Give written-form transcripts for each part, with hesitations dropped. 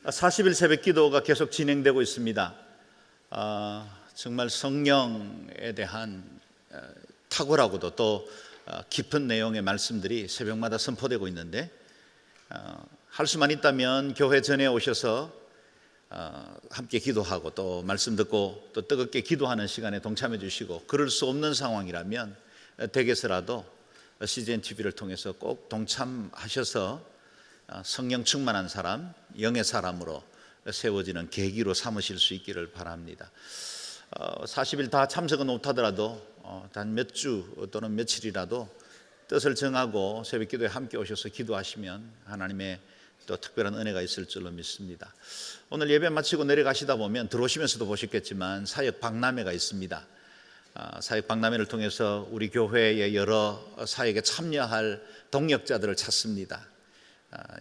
40일 새벽 기도가 계속 진행되고 있습니다. 정말 성령에 대한 탁월하고도 또 깊은 내용의 말씀들이 새벽마다 선포되고 있는데, 할 수만 있다면 교회 전에 오셔서 함께 기도하고 또 말씀 듣고 또 뜨겁게 기도하는 시간에 동참해 주시고, 그럴 수 없는 상황이라면 댁에서라도 CGN TV를 통해서 꼭 동참하셔서 성령 충만한 사람, 영의 사람으로 세워지는 계기로 삼으실 수 있기를 바랍니다. 40일 다 참석은 못하더라도 단 몇 주 또는 며칠이라도 뜻을 정하고 새벽 기도에 함께 오셔서 기도하시면 하나님의 또 특별한 은혜가 있을 줄로 믿습니다. 오늘 예배 마치고 내려가시다 보면 들어오시면서도 보셨겠지만 사역 박람회가 있습니다. 사역 박람회를 통해서 우리 교회의 여러 사역에 참여할 동력자들을 찾습니다.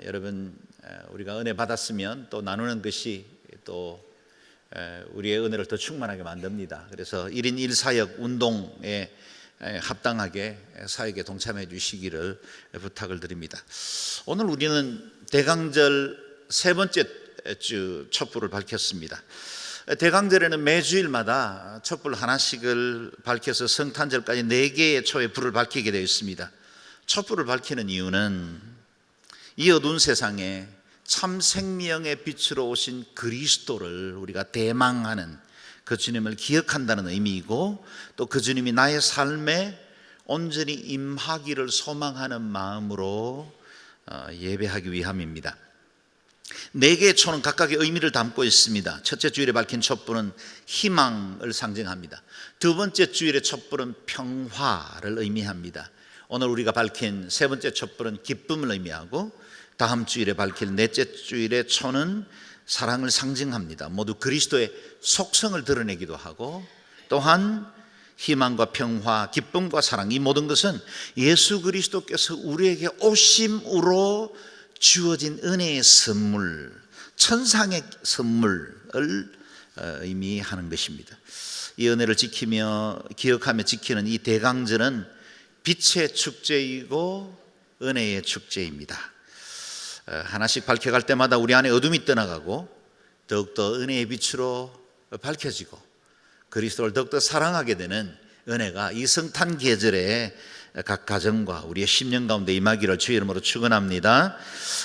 여러분, 우리가 은혜 받았으면 또 나누는 것이 또 우리의 은혜를 더 충만하게 만듭니다. 그래서 1인 1사역 운동에 합당하게 사역에 동참해 주시기를 부탁을 드립니다. 오늘 우리는 대강절 세 번째 주 촛불을 밝혔습니다. 대강절에는 매주일마다 촛불 하나씩을 밝혀서 성탄절까지 4개의 초의 불을 밝히게 되어 있습니다. 촛불을 밝히는 이유는 이 어두운 세상에 참 생명의 빛으로 오신 그리스도를 우리가 대망하는 그 주님을 기억한다는 의미이고, 또 그 주님이 나의 삶에 온전히 임하기를 소망하는 마음으로 예배하기 위함입니다. 4개의 초는 각각의 의미를 담고 있습니다. 첫째 주일에 밝힌 촛불은 희망을 상징합니다. 두 번째 주일의 촛불은 평화를 의미합니다. 오늘 우리가 밝힌 세 번째 촛불은 기쁨을 의미하고, 다음 주일에 밝힐 넷째 주일의 초는 사랑을 상징합니다. 모두 그리스도의 속성을 드러내기도 하고, 또한 희망과 평화, 기쁨과 사랑, 이 모든 것은 예수 그리스도께서 우리에게 오심으로 주어진 은혜의 선물, 천상의 선물을 의미하는 것입니다. 이 은혜를 지키며 기억하며 지키는 이 대강절은 빛의 축제이고 은혜의 축제입니다. 하나씩 밝혀갈 때마다 우리 안에 어둠이 떠나가고 더욱더 은혜의 빛으로 밝혀지고 그리스도를 더욱더 사랑하게 되는 은혜가 이 성탄 계절에 각 가정과 우리의 심령 가운데 임하기를 주의 이름으로 축원합니다.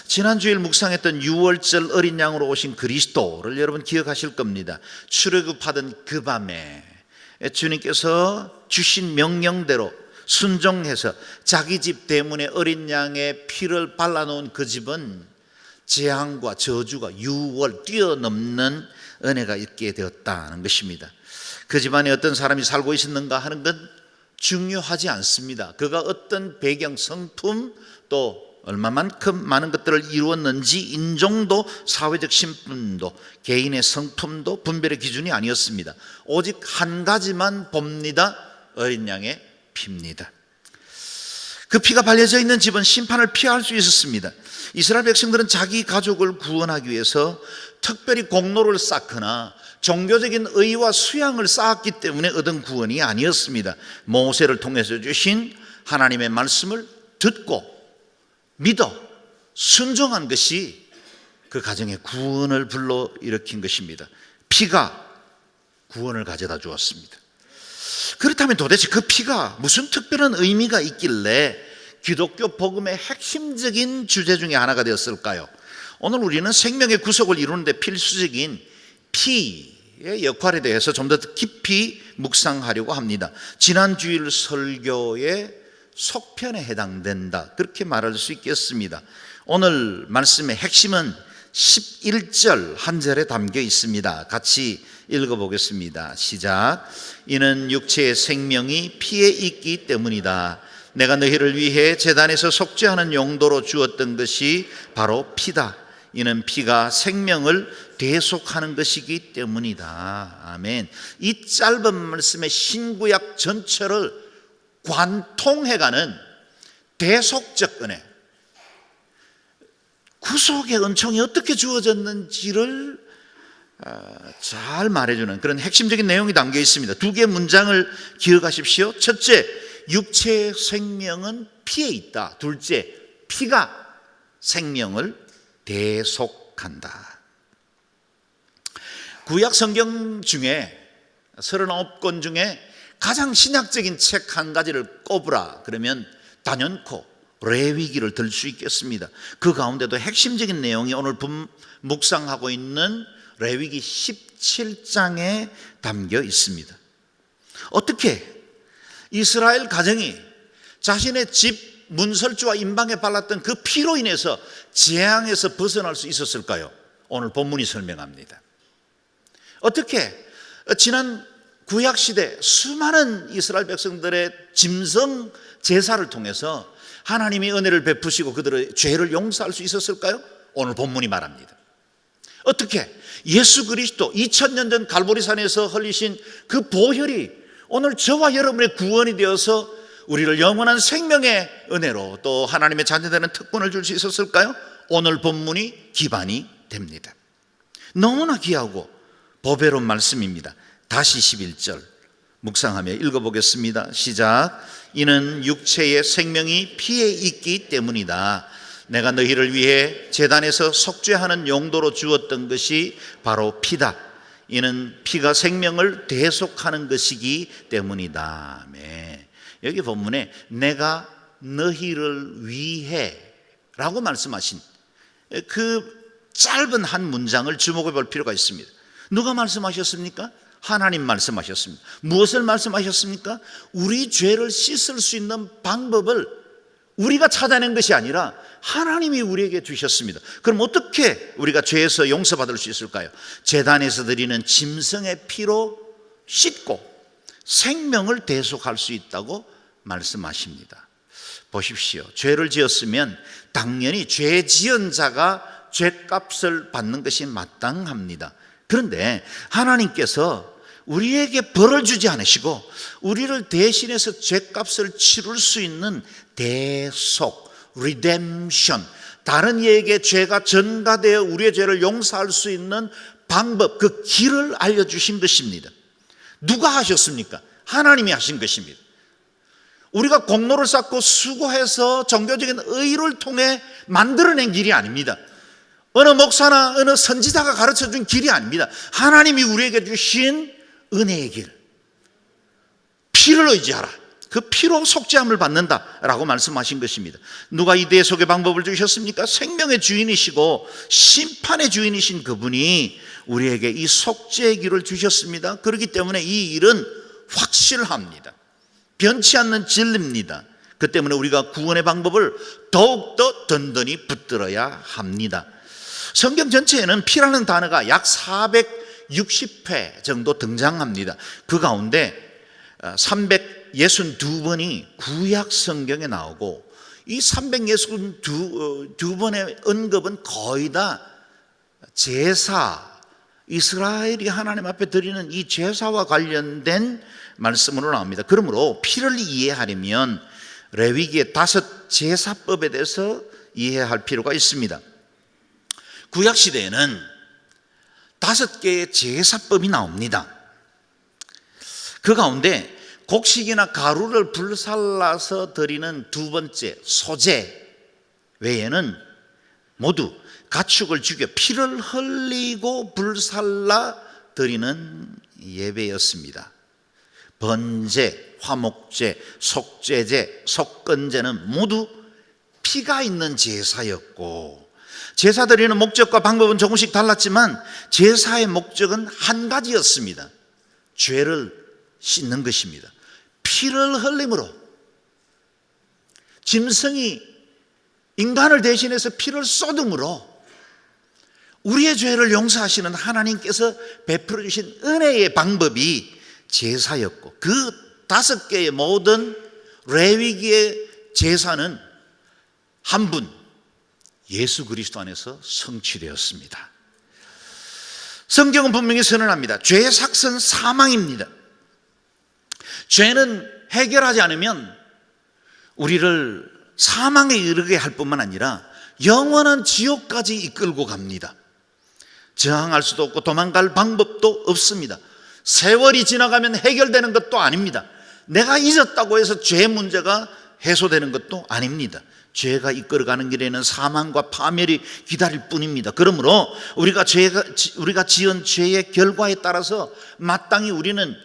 지난 주일 묵상했던 6월절 어린 양으로 오신 그리스도를 여러분 기억하실 겁니다. 출애굽하던 그 밤에 주님께서 주신 명령대로 순종해서 자기 집 대문에 어린 양의 피를 발라놓은 그 집은 재앙과 저주가 6월 뛰어넘는 은혜가 있게 되었다는 것입니다. 그 집안에 어떤 사람이 살고 있었는가 하는 건 중요하지 않습니다. 그가 어떤 배경, 성품, 또 얼마만큼 많은 것들을 이루었는지 인종도 사회적 신분도 개인의 성품도 분별의 기준이 아니었습니다. 오직 한 가지만 봅니다. 어린 양의 피입니다. 그 피가 발려져 있는 집은 심판을 피할 수 있었습니다. 이스라엘 백성들은 자기 가족을 구원하기 위해서 특별히 공로를 쌓거나 종교적인 의와 수양을 쌓았기 때문에 얻은 구원이 아니었습니다. 모세를 통해서 주신 하나님의 말씀을 듣고 믿어 순종한 것이 그 가정의 구원을 불러일으킨 것입니다. 피가 구원을 가져다 주었습니다. 그렇다면 도대체 그 피가 무슨 특별한 의미가 있길래 기독교 복음의 핵심적인 주제 중에 하나가 되었을까요? 오늘 우리는 생명의 구속을 이루는 데 필수적인 피의 역할에 대해서 좀 더 깊이 묵상하려고 합니다. 지난 주일 설교의 속편에 해당된다, 그렇게 말할 수 있겠습니다. 오늘 말씀의 핵심은 11절 한 절에 담겨 있습니다. 같이 읽어보겠습니다. 시작. 이는 육체의 생명이 피에 있기 때문이다. 내가 너희를 위해 제단에서 속죄하는 용도로 주었던 것이 바로 피다. 이는 피가 생명을 대속하는 것이기 때문이다. 아멘. 이 짧은 말씀의 신구약 전체를 관통해가는 대속적 은혜, 구속의 은총이 어떻게 주어졌는지를 잘 말해주는 그런 핵심적인 내용이 담겨 있습니다. 2개의 문장을 기억하십시오. 첫째, 육체의 생명은 피에 있다. 둘째, 피가 생명을 대속한다. 구약 성경 중에 39권 중에 가장 신약적인 책 한 가지를 꼽으라 그러면 단연코 레위기를 들 수 있겠습니다. 그 가운데도 핵심적인 내용이 오늘 묵상하고 있는 레위기 17장에 담겨 있습니다. 어떻게 이스라엘 가정이 자신의 집 문설주와 임방에 발랐던 그 피로 인해서 재앙에서 벗어날 수 있었을까요? 오늘 본문이 설명합니다. 어떻게 지난 구약시대 수많은 이스라엘 백성들의 짐승 제사를 통해서 하나님이 은혜를 베푸시고 그들의 죄를 용서할 수 있었을까요? 오늘 본문이 말합니다. 어떻게 예수 그리스도 2000년 전 갈보리산에서 흘리신 그 보혈이 오늘 저와 여러분의 구원이 되어서 우리를 영원한 생명의 은혜로 또 하나님의 자녀되는 특권을 줄 수 있었을까요? 오늘 본문이 기반이 됩니다. 너무나 귀하고 보배로운 말씀입니다. 다시 11절 묵상하며 읽어보겠습니다. 시작. 이는 육체의 생명이 피에 있기 때문이다. 내가 너희를 위해 제단에서 속죄하는 용도로 주었던 것이 바로 피다. 이는 피가 생명을 대속하는 것이기 때문이다. 여기 본문에 내가 너희를 위해 라고 말씀하신 그 짧은 한 문장을 주목해 볼 필요가 있습니다. 누가 말씀하셨습니까? 하나님 말씀하셨습니다. 무엇을 말씀하셨습니까? 우리 죄를 씻을 수 있는 방법을 우리가 찾아낸 것이 아니라 하나님이 우리에게 주셨습니다. 그럼 어떻게 우리가 죄에서 용서받을 수 있을까요? 제단에서 드리는 짐승의 피로 씻고 생명을 대속할 수 있다고 말씀하십니다. 보십시오. 죄를 지었으면 당연히 죄 지은 자가 죄값을 받는 것이 마땅합니다. 그런데 하나님께서 우리에게 벌을 주지 않으시고 우리를 대신해서 죄값을 치룰 수 있는 대속, redemption, 다른 이에게 죄가 전가되어 우리의 죄를 용서할 수 있는 방법, 그 길을 알려주신 것입니다. 누가 하셨습니까? 하나님이 하신 것입니다. 우리가 공로를 쌓고 수고해서 종교적인 의를 통해 만들어낸 길이 아닙니다. 어느 목사나 어느 선지자가 가르쳐준 길이 아닙니다. 하나님이 우리에게 주신 은혜의 길, 피를 의지하라. 그 피로 속죄함을 받는다라고 말씀하신 것입니다. 누가 이 대속의 방법을 주셨습니까? 생명의 주인이시고 심판의 주인이신 그분이 우리에게 이 속죄의 길을 주셨습니다. 그렇기 때문에 이 일은 확실합니다. 변치 않는 진리입니다. 그 때문에 우리가 구원의 방법을 더욱더 든든히 붙들어야 합니다. 성경 전체에는 피라는 단어가 약 460회 정도 등장합니다. 그 가운데 362번이 구약 성경에 나오고 이 362번의 언급은 거의 다 제사, 이스라엘이 하나님 앞에 드리는 이 제사와 관련된 말씀으로 나옵니다. 그러므로 피를 이해하려면 레위기의 5 제사법에 대해서 이해할 필요가 있습니다. 구약시대에는 5개의 제사법이 나옵니다. 그 가운데 곡식이나 가루를 불살라서 드리는 2번째 소제 외에는 모두 가축을 죽여 피를 흘리고 불살라 드리는 예배였습니다. 번제, 화목제, 속죄제, 속건제는 모두 피가 있는 제사였고 제사 드리는 목적과 방법은 조금씩 달랐지만 제사의 목적은 한 가지였습니다. 죄를 씻는 것입니다. 피를 흘림으로 짐승이 인간을 대신해서 피를 쏟음으로 우리의 죄를 용서하시는 하나님께서 베풀어 주신 은혜의 방법이 제사였고 그 5개의 모든 레위기의 제사는 한 분 예수 그리스도 안에서 성취되었습니다. 성경은 분명히 선언합니다. 죄의 삭은 사망입니다. 죄는 해결하지 않으면 우리를 사망에 이르게 할 뿐만 아니라 영원한 지옥까지 이끌고 갑니다. 저항할 수도 없고 도망갈 방법도 없습니다. 세월이 지나가면 해결되는 것도 아닙니다. 내가 잊었다고 해서 죄 문제가 해소되는 것도 아닙니다. 죄가 이끌어가는 길에는 사망과 파멸이 기다릴 뿐입니다. 그러므로 우리가 지은 죄의 결과에 따라서 마땅히 우리는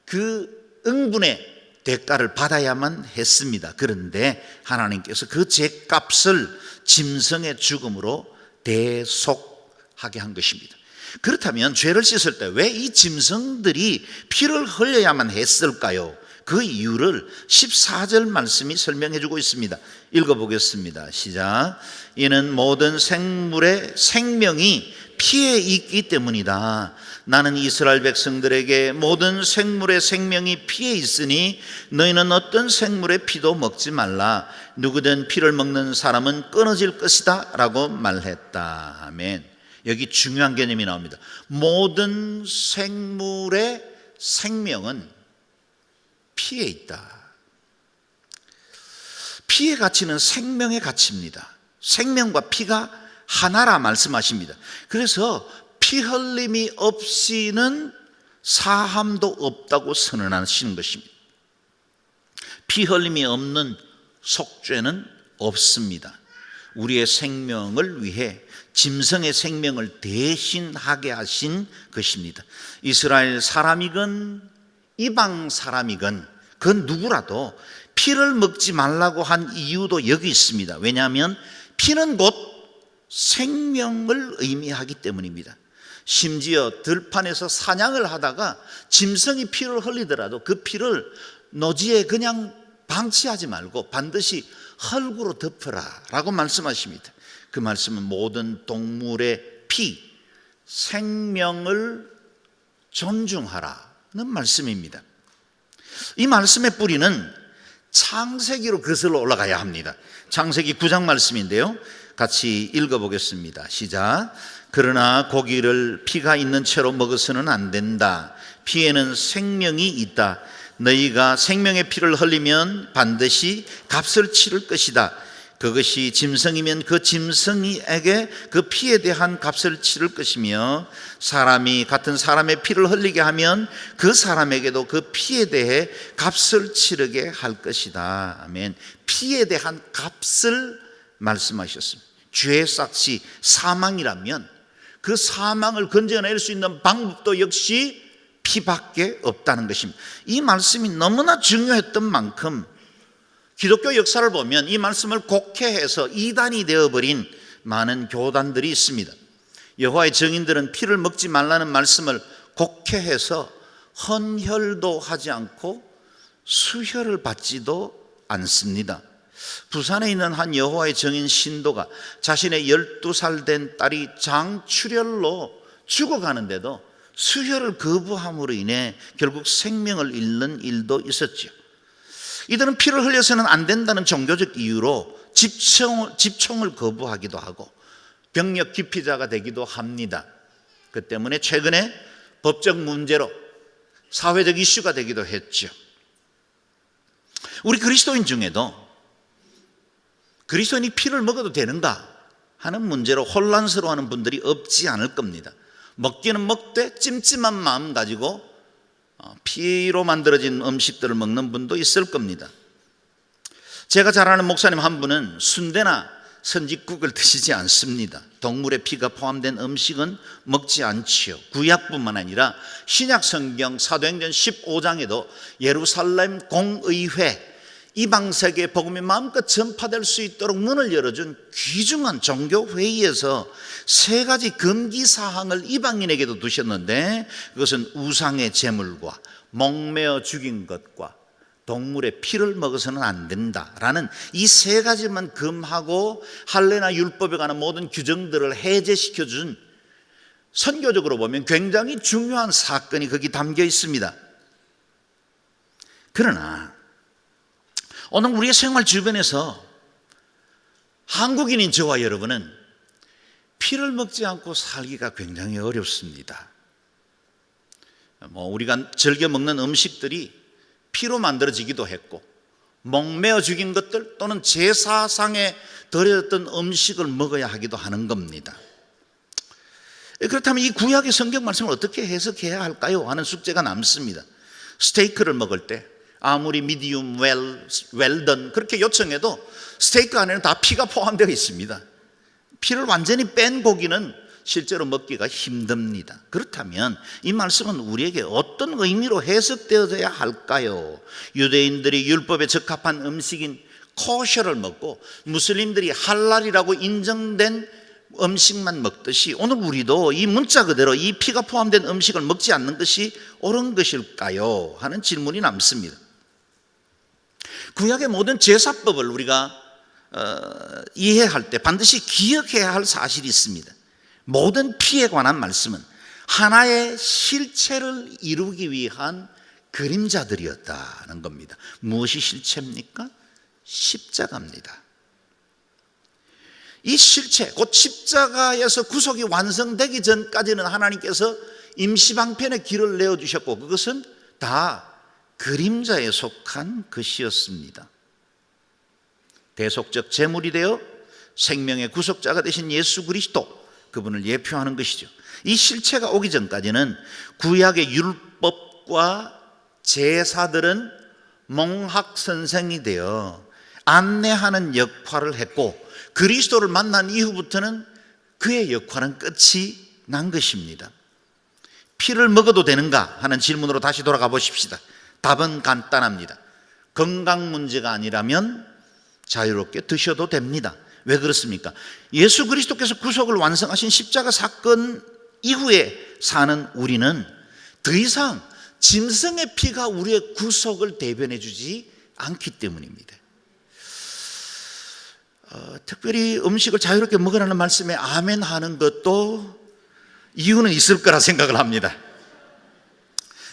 그 응분의 대가를 받아야만 했습니다. 그런데 하나님께서 그 죄값을 짐승의 죽음으로 대속하게 한 것입니다. 그렇다면 죄를 씻을 때 왜 이 짐승들이 피를 흘려야만 했을까요? 그 이유를 14절 말씀이 설명해 주고 있습니다. 읽어보겠습니다. 시작. 이는 모든 생물의 생명이 피에 있기 때문이다. 나는 이스라엘 백성들에게 모든 생물의 생명이 피에 있으니 너희는 어떤 생물의 피도 먹지 말라. 누구든 피를 먹는 사람은 끊어질 것이다 라고 말했다. 아멘. 여기 중요한 개념이 나옵니다. 모든 생물의 생명은 피에 있다. 피의 가치는 생명의 가치입니다. 생명과 피가 하나라 말씀하십니다. 그래서 피 흘림이 없이는 사함도 없다고 선언하시는 것입니다. 피 흘림이 없는 속죄는 없습니다. 우리의 생명을 위해 짐승의 생명을 대신하게 하신 것입니다. 이스라엘 사람이건 이방 사람이건 그 누구라도 피를 먹지 말라고 한 이유도 여기 있습니다. 왜냐하면 피는 곧 생명을 의미하기 때문입니다. 심지어 들판에서 사냥을 하다가 짐승이 피를 흘리더라도 그 피를 노지에 그냥 방치하지 말고 반드시 흙으로 덮어라 라고 말씀하십니다. 그 말씀은 모든 동물의 피, 생명을 존중하라는 말씀입니다. 이 말씀의 뿌리는 창세기로 거슬러 올라가야 합니다. 창세기 9장 말씀인데요, 같이 읽어보겠습니다. 시작. 그러나 고기를 피가 있는 채로 먹어서는 안 된다. 피에는 생명이 있다. 너희가 생명의 피를 흘리면 반드시 값을 치를 것이다. 그것이 짐승이면 그 짐승에게 그 피에 대한 값을 치를 것이며, 사람이 같은 사람의 피를 흘리게 하면 그 사람에게도 그 피에 대해 값을 치르게 할 것이다. 아멘. 피에 대한 값을 말씀하셨습니다. 죄의 삭시 사망이라면 그 사망을 건져낼 수 있는 방법도 역시 피밖에 없다는 것입니다. 이 말씀이 너무나 중요했던 만큼 기독교 역사를 보면 이 말씀을 곡해해서 이단이 되어버린 많은 교단들이 있습니다. 여호와의 증인들은 피를 먹지 말라는 말씀을 곡해해서 헌혈도 하지 않고 수혈을 받지도 않습니다. 부산에 있는 한 여호와의 증인 신도가 자신의 12살 된 딸이 장출혈로 죽어가는데도 수혈을 거부함으로 인해 결국 생명을 잃는 일도 있었죠. 이들은 피를 흘려서는 안 된다는 종교적 이유로 집총을 거부하기도 하고 병력 기피자가 되기도 합니다. 그 때문에 최근에 법적 문제로 사회적 이슈가 되기도 했죠. 우리 그리스도인 중에도 그리스도인이 피를 먹어도 되는가 하는 문제로 혼란스러워하는 분들이 없지 않을 겁니다. 먹기는 먹되 찜찜한 마음 가지고 피로 만들어진 음식들을 먹는 분도 있을 겁니다. 제가 잘 아는 목사님 한 분은 순대나 선짓국을 드시지 않습니다. 동물의 피가 포함된 음식은 먹지 않지요. 구약뿐만 아니라 신약 성경 사도행전 15장에도 예루살렘 공의회, 이방세계의 복음이 마음껏 전파될 수 있도록 문을 열어준 귀중한 종교회의에서 3가지 금기사항을 이방인에게도 두셨는데, 그것은 우상의 제물과 목매어 죽인 것과 동물의 피를 먹어서는 안 된다라는 이 3가지만 금하고 할례나 율법에 관한 모든 규정들을 해제시켜준, 선교적으로 보면 굉장히 중요한 사건이 거기 담겨 있습니다. 그러나 오늘 우리의 생활 주변에서 한국인인 저와 여러분은 피를 먹지 않고 살기가 굉장히 어렵습니다. 우리가 즐겨 먹는 음식들이 피로 만들어지기도 했고, 목매어 죽인 것들 또는 제사상에 드려졌던 음식을 먹어야 하기도 하는 겁니다. 그렇다면 이 구약의 성경 말씀을 어떻게 해석해야 할까요? 하는 숙제가 남습니다. 스테이크를 먹을 때 아무리 미디움 웰던 그렇게 요청해도 스테이크 안에는 다 피가 포함되어 있습니다. 피를 완전히 뺀 고기는 실제로 먹기가 힘듭니다. 그렇다면 이 말씀은 우리에게 어떤 의미로 해석되어야 할까요? 유대인들이 율법에 적합한 음식인 코셔를 먹고 무슬림들이 할랄이라고 인정된 음식만 먹듯이 오늘 우리도 이 문자 그대로 이 피가 포함된 음식을 먹지 않는 것이 옳은 것일까요? 하는 질문이 남습니다. 구약의 모든 제사법을 우리가 이해할 때 반드시 기억해야 할 사실이 있습니다. 모든 피에 관한 말씀은 하나의 실체를 이루기 위한 그림자들이었다는 겁니다. 무엇이 실체입니까? 십자가입니다. 이 실체, 곧 십자가에서 구속이 완성되기 전까지는 하나님께서 임시방편의 길을 내어주셨고 그것은 다 그림자에 속한 것이었습니다. 대속적 제물이 되어 생명의 구속자가 되신 예수 그리스도, 그분을 예표하는 것이죠. 이 실체가 오기 전까지는 구약의 율법과 제사들은 몽학선생이 되어 안내하는 역할을 했고 그리스도를 만난 이후부터는 그의 역할은 끝이 난 것입니다. 피를 먹어도 되는가 하는 질문으로 다시 돌아가 보십시다. 답은 간단합니다. 건강 문제가 아니라면 자유롭게 드셔도 됩니다. 왜 그렇습니까? 예수 그리스도께서 구속을 완성하신 십자가 사건 이후에 사는 우리는 더 이상 짐승의 피가 우리의 구속을 대변해 주지 않기 때문입니다. 특별히 음식을 자유롭게 먹으라는 말씀에 아멘 하는 것도 이유는 있을 거라 생각을 합니다.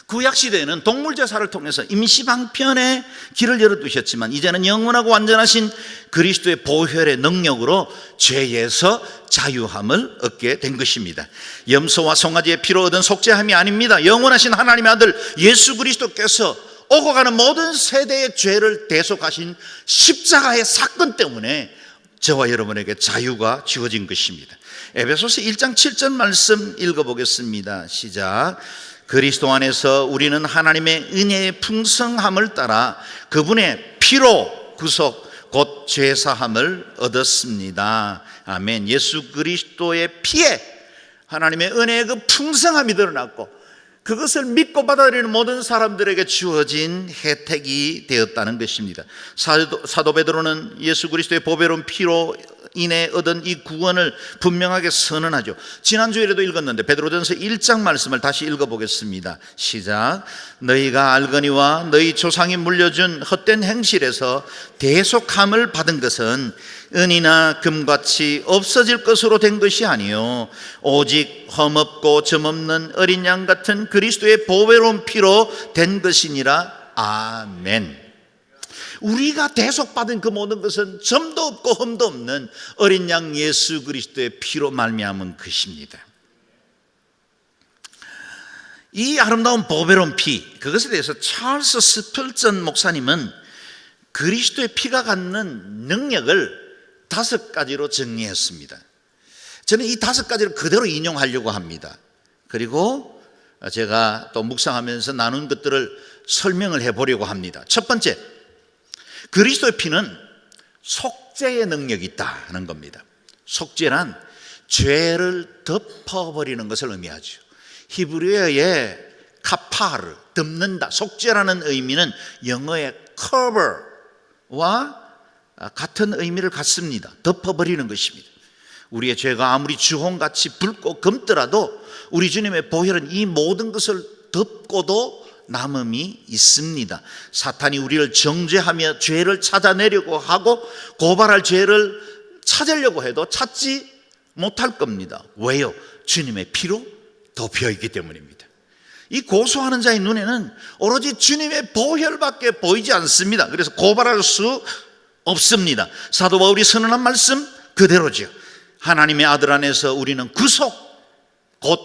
구약시대에는 동물제사를 통해서 임시방편의 길을 열어두셨지만 이제는 영원하고 완전하신 그리스도의 보혈의 능력으로 죄에서 자유함을 얻게 된 것입니다. 염소와 송아지의 피로 얻은 속죄함이 아닙니다. 영원하신 하나님의 아들 예수 그리스도께서 오고 가는 모든 세대의 죄를 대속하신 십자가의 사건 때문에 저와 여러분에게 자유가 주어진 것입니다. 에베소서 1장 7절 말씀 읽어보겠습니다. 시작. 그리스도 안에서 우리는 하나님의 은혜의 풍성함을 따라 그분의 피로 구속 곧 죄사함을 얻었습니다. 아멘. 예수 그리스도의 피에 하나님의 은혜의 그 풍성함이 드러났고 그것을 믿고 받아들이는 모든 사람들에게 주어진 혜택이 되었다는 것입니다. 사도 베드로는 예수 그리스도의 보배로운 피로 인해 얻은 이 구원을 분명하게 선언하죠. 지난주에도 읽었는데 베드로전서 1장 말씀을 다시 읽어보겠습니다. 시작. 너희가 알거니와 너희 조상이 물려준 헛된 행실에서 대속함을 받은 것은 은이나 금같이 없어질 것으로 된 것이 아니요 오직 험없고 점없는 어린 양 같은 그리스도의 보배로운 피로 된 것이니라. 아멘. 우리가 대속받은 그 모든 것은 점도 없고 흠도 없는 어린 양 예수 그리스도의 피로 말미암은 것입니다. 이 아름다운 보배로운 피, 그것에 대해서 찰스 스펄전 목사님은 그리스도의 피가 갖는 능력을 5가지로 정리했습니다. 저는 이 5가지를 그대로 인용하려고 합니다. 그리고 제가 또 묵상하면서 나눈 것들을 설명을 해보려고 합니다. 첫 번째, 그리스도의 피는 속죄의 능력이 있다는 겁니다. 속죄란 죄를 덮어버리는 것을 의미하죠. 히브리어의 카파르, 덮는다, 속죄라는 의미는 영어의 cover와 같은 의미를 갖습니다. 덮어버리는 것입니다. 우리의 죄가 아무리 주홍같이 붉고 검더라도 우리 주님의 보혈은 이 모든 것을 덮고도 남음이 있습니다. 사탄이 우리를 정죄하며 죄를 찾아내려고 하고 고발할 죄를 찾으려고 해도 찾지 못할 겁니다. 왜요? 주님의 피로 덮여 있기 때문입니다. 이 고소하는 자의 눈에는 오로지 주님의 보혈밖에 보이지 않습니다. 그래서 고발할 수 없습니다. 사도 바울이 선언한 말씀 그대로죠. 하나님의 아들 안에서 우리는 구속 곧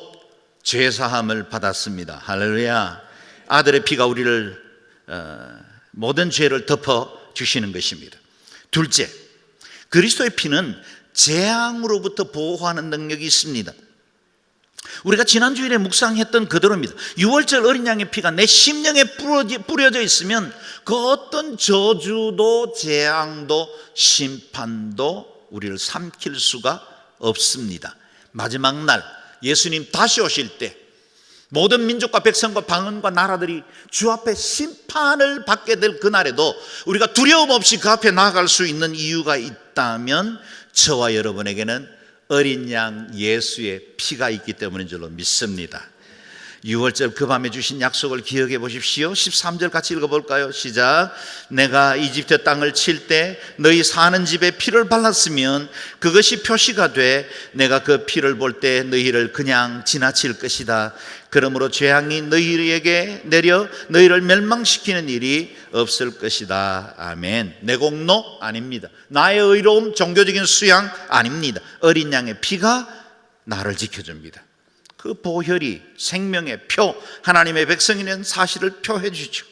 죄사함을 받았습니다. 할렐루야. 아들의 피가 우리를 모든 죄를 덮어주시는 것입니다. 둘째, 그리스도의 피는 재앙으로부터 보호하는 능력이 있습니다. 우리가 지난주일에 묵상했던 그대로입니다. 6월절 어린 양의 피가 내 심령에 뿌려져 있으면 그 어떤 저주도 재앙도 심판도 우리를 삼킬 수가 없습니다. 마지막 날 예수님 다시 오실 때 모든 민족과 백성과 방언과 나라들이 주 앞에 심판을 받게 될 그날에도 우리가 두려움 없이 그 앞에 나아갈 수 있는 이유가 있다면 저와 여러분에게는 어린 양 예수의 피가 있기 때문인 줄로 믿습니다. 6월절 그 밤에 주신 약속을 기억해 보십시오. 13절 같이 읽어볼까요? 시작. 내가 이집트 땅을 칠 때 너희 사는 집에 피를 발랐으면 그것이 표시가 돼 내가 그 피를 볼 때 너희를 그냥 지나칠 것이다. 그러므로 재앙이 너희에게 내려 너희를 멸망시키는 일이 없을 것이다. 아멘. 내 공로 아닙니다. 나의 의로움, 종교적인 수양 아닙니다. 어린 양의 피가 나를 지켜줍니다. 그 보혈이 생명의 표, 하나님의 백성이라는 사실을 표해 주죠.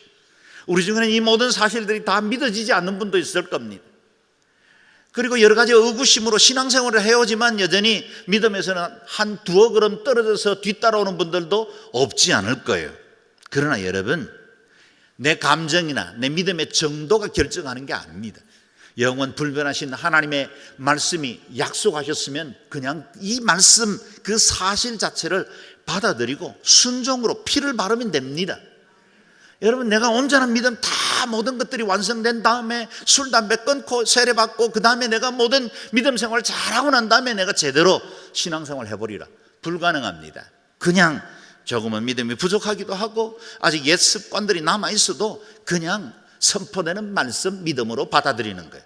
우리 중에는 이 모든 사실들이 다 믿어지지 않는 분도 있을 겁니다. 그리고 여러 가지 의구심으로 신앙생활을 해오지만 여전히 믿음에서는 한 두어 걸음 떨어져서 뒤따라오는 분들도 없지 않을 거예요. 그러나 여러분, 내 감정이나 내 믿음의 정도가 결정하는 게 아닙니다. 영원 불변하신 하나님의 말씀이 약속하셨으면 그냥 이 말씀 그 사실 자체를 받아들이고 순종으로 피를 바르면 됩니다. 여러분, 내가 온전한 믿음 다 모든 것들이 완성된 다음에 술, 담배 끊고 세례받고 그 다음에 내가 모든 믿음 생활을 잘하고 난 다음에 내가 제대로 신앙생활 해버리라. 불가능합니다. 그냥 조금은 믿음이 부족하기도 하고 아직 옛 습관들이 남아있어도 그냥 선포되는 말씀 믿음으로 받아들이는 거예요.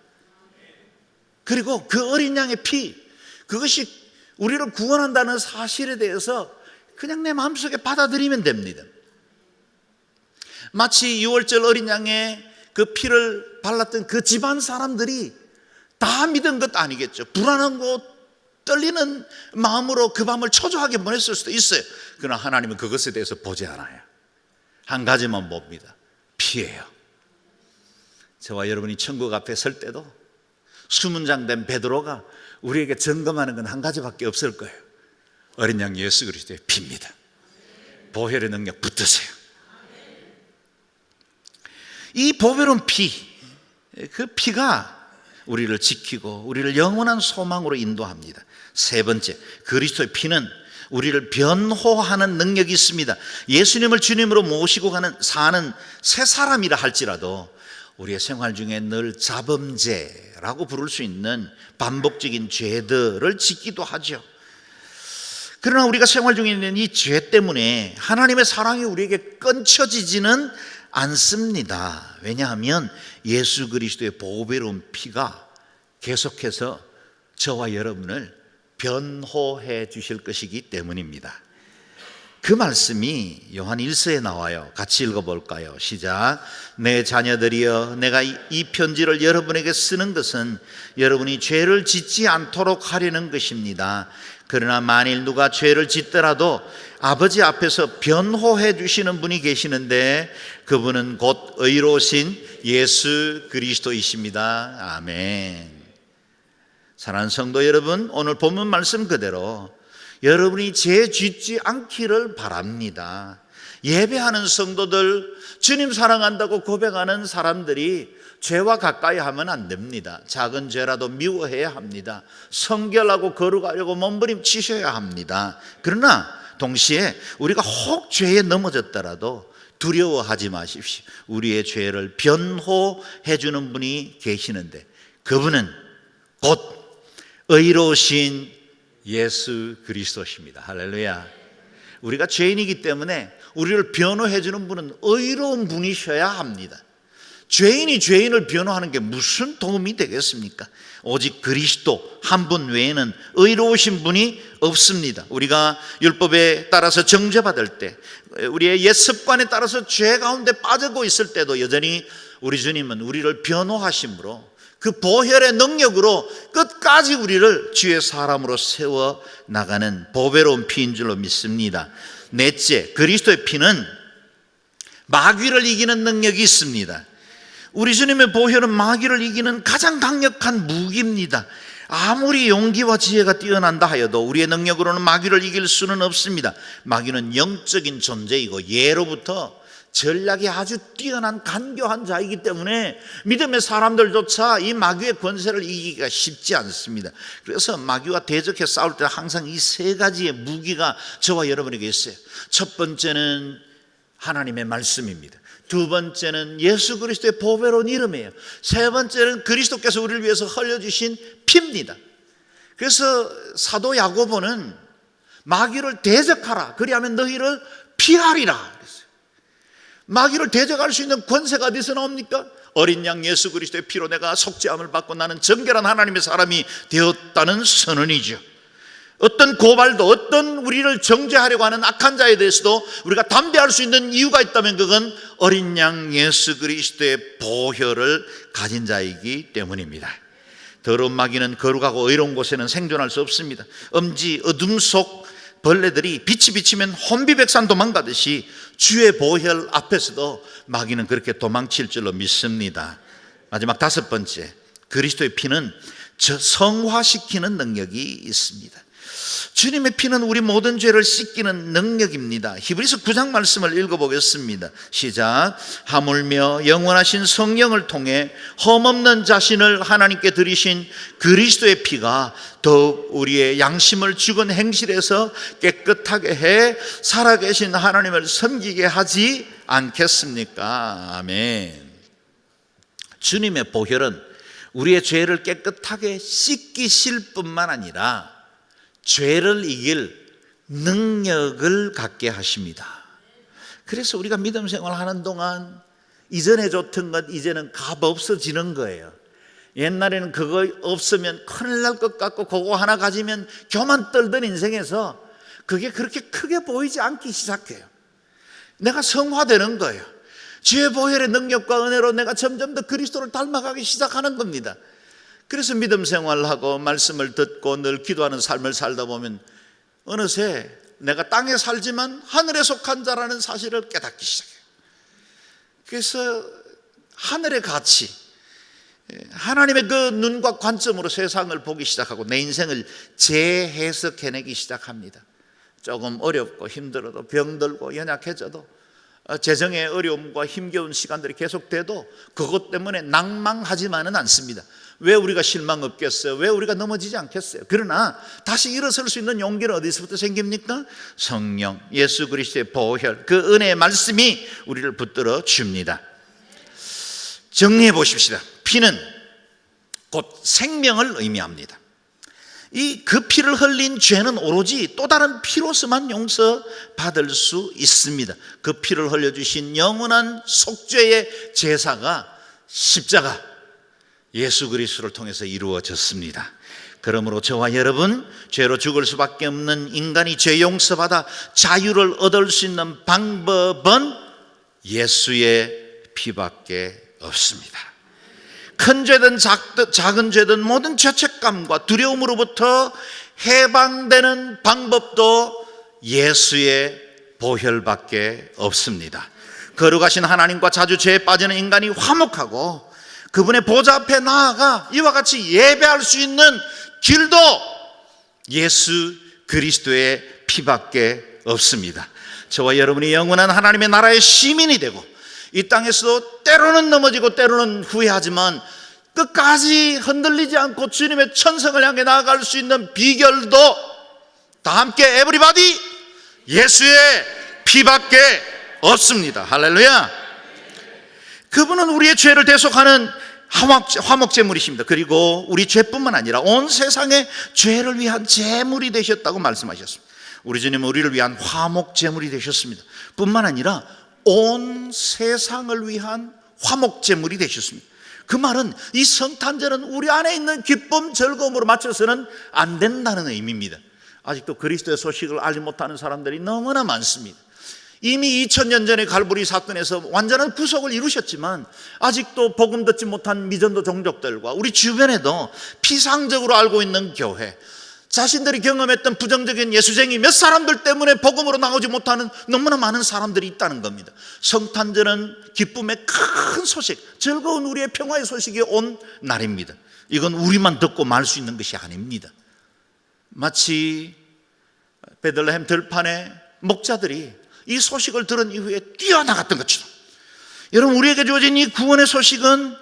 그리고 그 어린 양의 피, 그것이 우리를 구원한다는 사실에 대해서 그냥 내 마음속에 받아들이면 됩니다. 마치 6월절 어린 양의 그 피를 발랐던 그 집안 사람들이 다 믿은 것 아니겠죠. 불안하고 떨리는 마음으로 그 밤을 초조하게 보냈을 수도 있어요. 그러나 하나님은 그것에 대해서 보지 않아요. 한 가지만 봅니다. 피예요. 저와 여러분이 천국 앞에 설 때도 수문장된 베드로가 우리에게 점검하는 건 한 가지밖에 없을 거예요. 어린 양 예수 그리스도의 피입니다. 보혈의 능력 붙드세요. 이 보배로운 피, 그 피가 우리를 지키고 우리를 영원한 소망으로 인도합니다. 세 번째, 그리스도의 피는 우리를 변호하는 능력이 있습니다. 예수님을 주님으로 모시고 사는 새 사람이라 할지라도 우리의 생활 중에 늘 자범죄라고 부를 수 있는 반복적인 죄들을 짓기도 하죠. 그러나 우리가 생활 중에 있는 이 죄 때문에 하나님의 사랑이 우리에게 끊쳐지지는 않습니다. 왜냐하면 예수 그리스도의 보배로운 피가 계속해서 저와 여러분을 변호해 주실 것이기 때문입니다. 그 말씀이 요한 1서에 나와요. 같이 읽어볼까요? 시작. 내 자녀들이여, 내가 이 편지를 여러분에게 쓰는 것은 여러분이 죄를 짓지 않도록 하려는 것입니다. 그러나 만일 누가 죄를 짓더라도 아버지 앞에서 변호해 주시는 분이 계시는데 그분은 곧 의로우신 예수 그리스도이십니다. 아멘. 사랑하는 성도 여러분, 오늘 본문 말씀 그대로 여러분이 죄 짓지 않기를 바랍니다. 예배하는 성도들, 주님 사랑한다고 고백하는 사람들이 죄와 가까이 하면 안 됩니다. 작은 죄라도 미워해야 합니다. 성결하고 거룩하려고 몸부림치셔야 합니다. 그러나 동시에 우리가 혹 죄에 넘어졌더라도 두려워하지 마십시오. 우리의 죄를 변호해 주는 분이 계시는데 그분은 곧 의로우신 예수 그리스도십니다. 할렐루야. 우리가 죄인이기 때문에 우리를 변호해 주는 분은 의로운 분이셔야 합니다. 죄인이 죄인을 변호하는 게 무슨 도움이 되겠습니까? 오직 그리스도 한 분 외에는 의로우신 분이 없습니다. 우리가 율법에 따라서 정죄받을 때, 우리의 옛 습관에 따라서 죄 가운데 빠지고 있을 때도 여전히 우리 주님은 우리를 변호하심으로 그 보혈의 능력으로 끝까지 우리를 주의 사람으로 세워 나가는 보배로운 피인 줄로 믿습니다. 넷째, 그리스도의 피는 마귀를 이기는 능력이 있습니다. 우리 주님의 보혈은 마귀를 이기는 가장 강력한 무기입니다. 아무리 용기와 지혜가 뛰어난다 하여도 우리의 능력으로는 마귀를 이길 수는 없습니다. 마귀는 영적인 존재이고 예로부터 전략이 아주 뛰어난 간교한 자이기 때문에 믿음의 사람들조차 이 마귀의 권세를 이기기가 쉽지 않습니다. 그래서 마귀와 대적해 싸울 때 항상 이 세 가지의 무기가 저와 여러분에게 있어요. 첫 번째는 하나님의 말씀입니다. 두 번째는 예수 그리스도의 보배로운 이름이에요. 세 번째는 그리스도께서 우리를 위해서 흘려주신 피입니다. 그래서 사도 야고보는 마귀를 대적하라, 그리하면 너희를 피하리라 그랬어요. 마귀를 대적할 수 있는 권세가 어디서 나옵니까? 어린 양 예수 그리스도의 피로 내가 속죄함을 받고 나는 정결한 하나님의 사람이 되었다는 선언이죠. 어떤 고발도, 어떤 우리를 정죄하려고 하는 악한 자에 대해서도 우리가 담대할 수 있는 이유가 있다면 그건 어린 양 예수 그리스도의 보혈을 가진 자이기 때문입니다. 더러운 마귀는 거룩하고 의로운 곳에는 생존할 수 없습니다. 엄지, 어둠 속 벌레들이 빛이 비치면 혼비백산 도망가듯이 주의 보혈 앞에서도 마귀는 그렇게 도망칠 줄로 믿습니다. 마지막 다섯 번째, 그리스도의 피는 성화시키는 능력이 있습니다. 주님의 피는 우리 모든 죄를 씻기는 능력입니다. 히브리서 9장 말씀을 읽어보겠습니다. 시작. 하물며 영원하신 성령을 통해 흠없는 자신을 하나님께 드리신 그리스도의 피가 더욱 우리의 양심을 죽은 행실에서 깨끗하게 해 살아계신 하나님을 섬기게 하지 않겠습니까? 아멘. 주님의 보혈은 우리의 죄를 깨끗하게 씻기실 뿐만 아니라 죄를 이길 능력을 갖게 하십니다. 그래서 우리가 믿음 생활하는 동안 이전에 좋던 것 이제는 값 없어지는 거예요. 옛날에는 그거 없으면 큰일 날 것 같고 그거 하나 가지면 교만 떨던 인생에서 그게 그렇게 크게 보이지 않기 시작해요. 내가 성화되는 거예요. 주의 보혈의 능력과 은혜로 내가 점점 더 그리스도를 닮아가기 시작하는 겁니다. 그래서 믿음 생활을 하고 말씀을 듣고 늘 기도하는 삶을 살다 보면 어느새 내가 땅에 살지만 하늘에 속한 자라는 사실을 깨닫기 시작해요. 그래서 하늘의 가치, 하나님의 그 눈과 관점으로 세상을 보기 시작하고 내 인생을 재해석해내기 시작합니다. 조금 어렵고 힘들어도 병들고 연약해져도 재정의 어려움과 힘겨운 시간들이 계속돼도 그것 때문에 낭망하지만은 않습니다. 왜 우리가 실망 없겠어요? 왜 우리가 넘어지지 않겠어요? 그러나 다시 일어설 수 있는 용기는 어디서부터 생깁니까? 성령, 예수 그리스도의 보혈, 그 은혜의 말씀이 우리를 붙들어 줍니다. 정리해 보십시다. 피는 곧 생명을 의미합니다. 그 피를 흘린 죄는 오로지 또 다른 피로서만 용서받을 수 있습니다. 그 피를 흘려주신 영원한 속죄의 제사가 십자가 예수 그리스도를 통해서 이루어졌습니다. 그러므로 저와 여러분, 죄로 죽을 수밖에 없는 인간이 죄 용서받아 자유를 얻을 수 있는 방법은 예수의 피밖에 없습니다. 큰 죄든 작은 죄든 모든 죄책감과 두려움으로부터 해방되는 방법도 예수의 보혈밖에 없습니다. 거룩하신 하나님과 자주 죄에 빠지는 인간이 화목하고 그분의 보좌 앞에 나아가 이와 같이 예배할 수 있는 길도 예수 그리스도의 피밖에 없습니다. 저와 여러분이 영원한 하나님의 나라의 시민이 되고 이 땅에서도 때로는 넘어지고 때로는 후회하지만 끝까지 흔들리지 않고 주님의 천성을 향해 나아갈 수 있는 비결도 다 함께 에브리바디 예수의 피밖에 없습니다. 할렐루야. 그분은 우리의 죄를 대속하는 화목제물이십니다. 그리고 우리 죄뿐만 아니라 온 세상의 죄를 위한 제물이 되셨다고 말씀하셨습니다. 우리 주님은 우리를 위한 화목제물이 되셨습니다. 뿐만 아니라 온 세상을 위한 화목제물이 되셨습니다. 그 말은 이 성탄절은 우리 안에 있는 기쁨, 즐거움으로 맞춰서는 안 된다는 의미입니다. 아직도 그리스도의 소식을 알지 못하는 사람들이 너무나 많습니다. 이미 2000년 전에 갈보리 사건에서 완전한 구속을 이루셨지만 아직도 복음 듣지 못한 미전도 종족들과 우리 주변에도 피상적으로 알고 있는 교회, 자신들이 경험했던 부정적인 예수쟁이 몇 사람들 때문에 복음으로 나오지 못하는 너무나 많은 사람들이 있다는 겁니다. 성탄절은 기쁨의 큰 소식, 즐거운 우리의 평화의 소식이 온 날입니다. 이건 우리만 듣고 말 수 있는 것이 아닙니다. 마치 베들레헴 들판에 목자들이 이 소식을 들은 이후에 뛰어나갔던 것처럼 여러분, 우리에게 주어진 이 구원의 소식은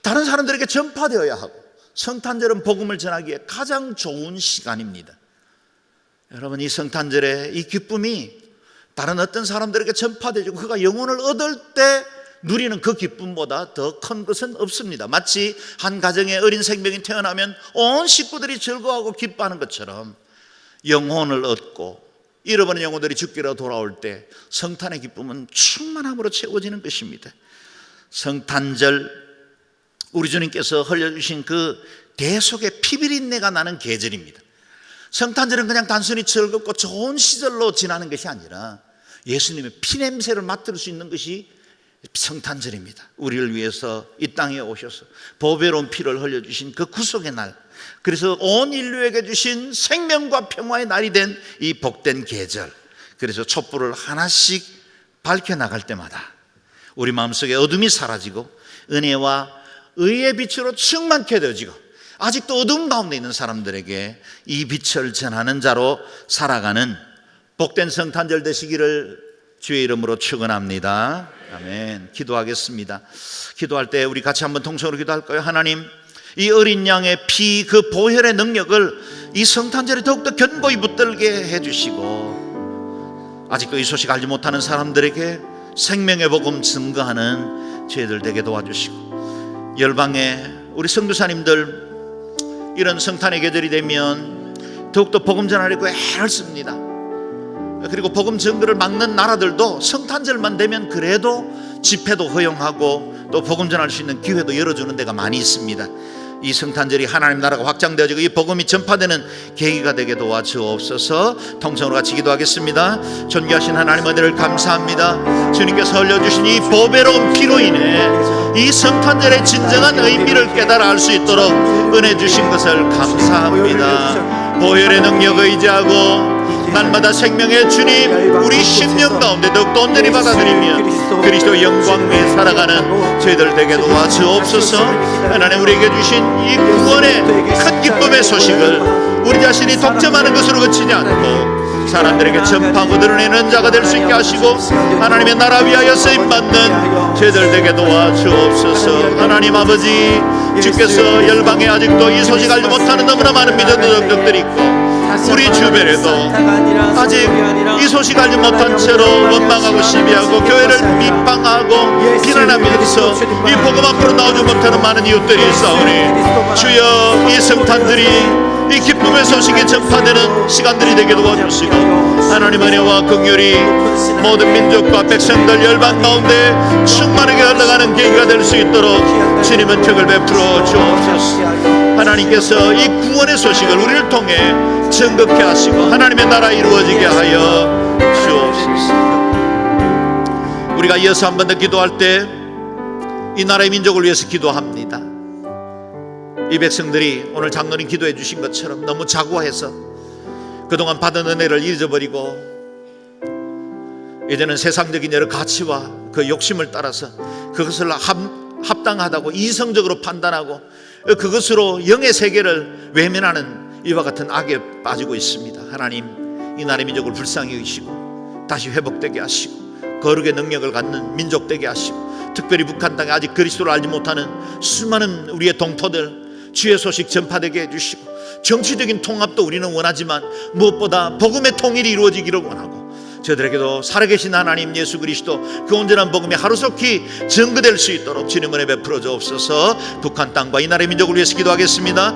다른 사람들에게 전파되어야 하고, 성탄절은 복음을 전하기에 가장 좋은 시간입니다. 여러분, 이 성탄절에 이 기쁨이 다른 어떤 사람들에게 전파되고 그가 영혼을 얻을 때 누리는 그 기쁨보다 더 큰 것은 없습니다. 마치 한 가정에 어린 생명이 태어나면 온 식구들이 즐거워하고 기뻐하는 것처럼 영혼을 얻고 잃어버린 영혼들이 죽기로 돌아올 때 성탄의 기쁨은 충만함으로 채워지는 것입니다. 성탄절, 우리 주님께서 흘려주신 그 대속의 피비린내가 나는 계절입니다. 성탄절은 그냥 단순히 즐겁고 좋은 시절로 지나는 것이 아니라 예수님의 피냄새를 맡을 수 있는 것이 성탄절입니다. 우리를 위해서 이 땅에 오셔서 보배로운 피를 흘려주신 그 구속의 날, 그래서 온 인류에게 주신 생명과 평화의 날이 된 이 복된 계절, 그래서 촛불을 하나씩 밝혀나갈 때마다 우리 마음속에 어둠이 사라지고 은혜와 의의 빛으로 충만케 되어지고, 아직도 어둠 가운데 있는 사람들에게 이 빛을 전하는 자로 살아가는 복된 성탄절 되시기를 주의 이름으로 축원합니다. 아멘. 기도하겠습니다. 기도할 때 우리 같이 한번 통성으로 기도할까요? 하나님, 이 어린 양의 피, 그 보혈의 능력을 이 성탄절에 더욱더 견고히 붙들게 해주시고, 아직도 이 소식 알지 못하는 사람들에게 생명의 복음 증거하는 저희들 되게 도와주시고, 열방의 우리 성도사님들 이런 성탄의 계절이 되면 더욱더 복음 전하려고 애를 씁니다. 그리고 복음 증거를 막는 나라들도 성탄절만 되면 그래도 집회도 허용하고 또 복음 전할 수 있는 기회도 열어주는 데가 많이 있습니다. 이 성탄절이 하나님 나라가 확장되어지고 이 복음이 전파되는 계기가 되게 도와주옵소서. 통성으로 같이 기도하겠습니다. 존귀하신 하나님, 은혜를 감사합니다. 주님께서 흘려주신 이 보배로운 피로 인해 이 성탄절의 진정한 의미를 깨달아 알 수 있도록 은혜 주신 것을 감사합니다. 보혈의 능력을 의지하고 날마다 생명의 주님, 우리 심령 가운데 더욱더 온전히 받아들이며 그리스도 영광 위에 살아가는 저희들 되게 도와주옵소서. 하나님, 우리에게 주신 이 구원의 큰 기쁨의 소식을 우리 자신이 독점하는 것으로 그치지 않고 사람들에게 전파하고 드러내는 자가 될 수 있게 하시고, 하나님의 나라 위하여 쓰임받는 저희들 되게 도와주옵소서. 하나님 아버지, 주께서 열방에 아직도 이 소식 알지 못하는 너무나 많은 믿음의 종족들이 있고, 우리 주변에도 아직 이 소식 알지 못한 채로 원망하고 시비하고 교회를 비방하고 비난하면서 이 복음 앞으로 나오지 못하는 많은 이웃들이 있사오니, 주여, 이 성탄들이 이 기쁨의 소식이 전파되는 시간들이 되게 도와주시고, 하나님 은혜와 긍휼이 모든 민족과 백성들 열방 가운데 충만하게 흘러가는 계기가 될 수 있도록 주님은 특을 베풀어 주옵소서. 하나님께서 이 구원의 소식을 우리를 통해 증거케 하시고 하나님의 나라 이루어지게 하여 주옵소서. 우리가 이어서 한 번 더 기도할 때 이 나라의 민족을 위해서 기도합니다. 이 백성들이 오늘 장로님 기도해 주신 것처럼 너무 자고해서 그동안 받은 은혜를 잊어버리고 이제는 세상적인 여러 가치와 그 욕심을 따라서 그것을 합당하다고 이성적으로 판단하고 그것으로 영의 세계를 외면하는 이와 같은 악에 빠지고 있습니다. 하나님, 이 나라의 민족을 불쌍히 여기시고 다시 회복되게 하시고 거룩의 능력을 갖는 민족 되게 하시고, 특별히 북한 땅에 아직 그리스도를 알지 못하는 수많은 우리의 동포들 주의 소식 전파되게 해주시고, 정치적인 통합도 우리는 원하지만 무엇보다 복음의 통일이 이루어지기를 원하고, 저들에게도 살아계신 하나님 예수 그리스도 그 온전한 복음이 하루속히 증거될 수 있도록 주님 은혜 베풀어 주옵소서. 북한 땅과 이 나라의 민족을 위해서 기도하겠습니다.